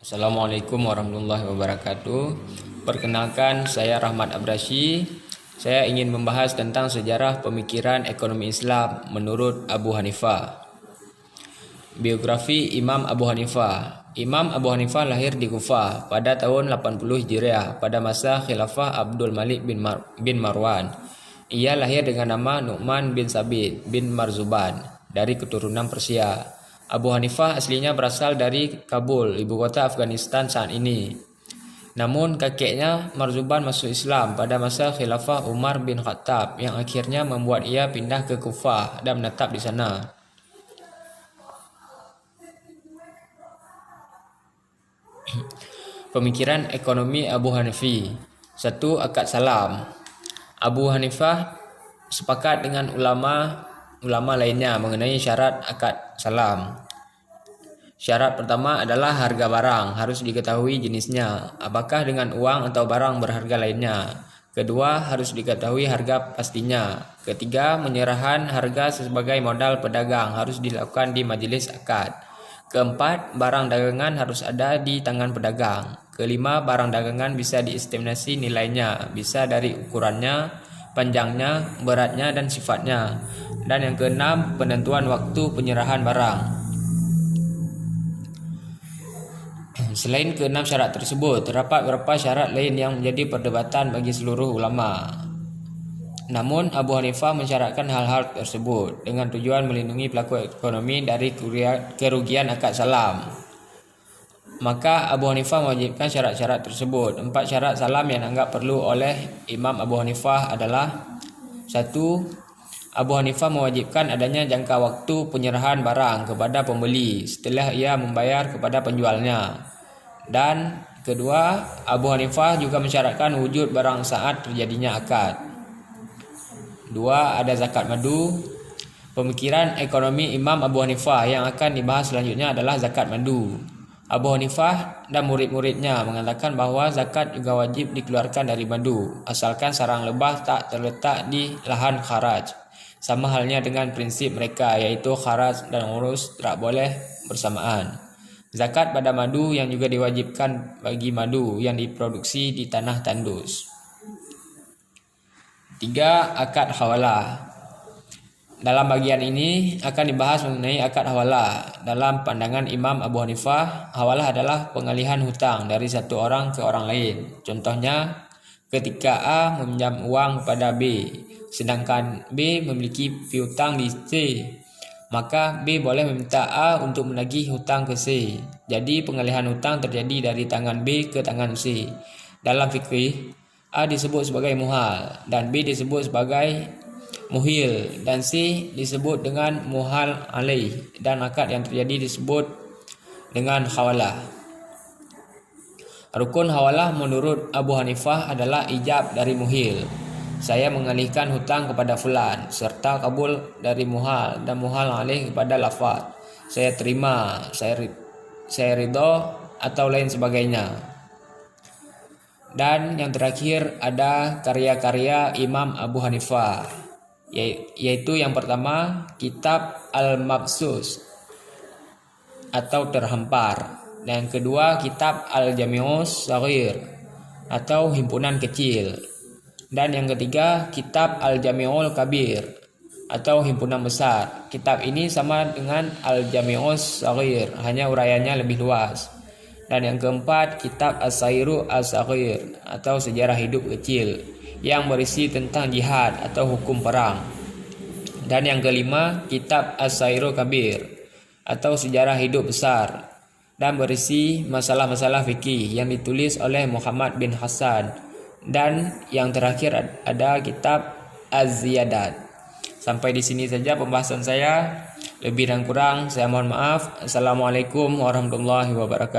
Assalamualaikum warahmatullahi wabarakatuh. Perkenalkan, saya Rahmat Abrasy. Saya ingin membahas tentang sejarah pemikiran ekonomi Islam menurut Abu Hanifah. Biografi Imam Abu Hanifah. Imam Abu Hanifah lahir di Kufah pada tahun 80 Hijriah pada masa khilafah Abdul Malik bin Marwan. Ia lahir dengan nama Nu'man bin Sabit bin Marzuban dari keturunan Persia. Abu Hanifah aslinya berasal dari Kabul, ibu kota Afghanistan saat ini. Namun kakeknya Marzuban masuk Islam pada masa khilafah Umar bin Khattab yang akhirnya membuat ia pindah ke Kufah dan menetap di sana. Pemikiran ekonomi Abu Hanifi. 1. Akad salam. Abu Hanifah sepakat dengan ulama lainnya mengenai syarat akad salam. Syarat pertama adalah harga barang harus diketahui jenisnya, apakah dengan uang atau barang berharga lainnya. Kedua, harus diketahui harga pastinya. Ketiga, penyerahan harga sebagai modal pedagang harus dilakukan di majelis akad. Keempat, barang dagangan harus ada di tangan pedagang. Kelima, barang dagangan bisa diestimasi nilainya, bisa dari ukurannya, panjangnya, beratnya, dan sifatnya. Dan yang keenam, penentuan waktu penyerahan barang. Selain keenam syarat tersebut, terdapat beberapa syarat lain yang menjadi perdebatan bagi seluruh ulama. Namun Abu Hanifah mensyaratkan hal-hal tersebut dengan tujuan melindungi pelaku ekonomi dari kerugian akad salam. Maka Abu Hanifah mewajibkan syarat-syarat tersebut. 4 syarat salam yang dianggap perlu oleh Imam Abu Hanifah adalah: 1. Abu Hanifah mewajibkan adanya jangka waktu penyerahan barang kepada pembeli setelah ia membayar kepada penjualnya. Dan kedua, Abu Hanifah juga mensyaratkan wujud barang saat terjadinya akad. 2. Ada zakat madu. Pemikiran ekonomi Imam Abu Hanifah yang akan dibahas selanjutnya adalah zakat madu. Abu Hanifah dan murid-muridnya mengatakan bahwa zakat juga wajib dikeluarkan dari madu, asalkan sarang lebah tak terletak di lahan kharaj. Sama halnya dengan prinsip mereka, yaitu kharaj dan urus tak boleh bersamaan. Zakat pada madu yang juga diwajibkan bagi madu yang diproduksi di tanah tandus. 3. Akad hawalah. Dalam bagian ini akan dibahas mengenai akad hawalah. Dalam pandangan Imam Abu Hanifah, hawalah adalah pengalihan hutang dari satu orang ke orang lain. Contohnya, ketika A meminjam uang kepada B, sedangkan B memiliki piutang di C, maka B boleh meminta A untuk menagih hutang ke C. Jadi pengalihan hutang terjadi dari tangan B ke tangan C. Dalam fikih, A disebut sebagai muhal dan B disebut sebagai muhil dan C disebut dengan muhal alaih, dan akad yang terjadi disebut dengan hawalah. Rukun hawalah menurut Abu Hanifah adalah ijab dari muhil. Saya mengalihkan hutang kepada fulan, serta kabul dari muhal dan muhal alaih kepada lafaz saya terima, saya ridho, atau lain sebagainya. Dan yang terakhir ada karya-karya Imam Abu Hanifah, yaitu yang pertama kitab Al-Mabsus atau terhampar, dan yang kedua kitab Al-Jami'us Shaghir atau himpunan kecil, dan yang ketiga kitab Al-Jami'ul Kabir atau himpunan besar. Kitab ini sama dengan Al-Jami'us Shaghir, hanya uraiannya lebih luas. Dan yang keempat kitab As-Sairu As-Saghir atau sejarah hidup kecil yang berisi tentang jihad atau hukum perang. Dan yang kelima kitab As-Sairu Kabir atau sejarah hidup besar dan berisi masalah-masalah fikih yang ditulis oleh Muhammad bin Hasan. Dan yang terakhir ada kitab Az-Ziyadat. Sampai di sini saja pembahasan saya. Lebih dan kurang saya mohon maaf. Assalamualaikum warahmatullahi wabarakatuh.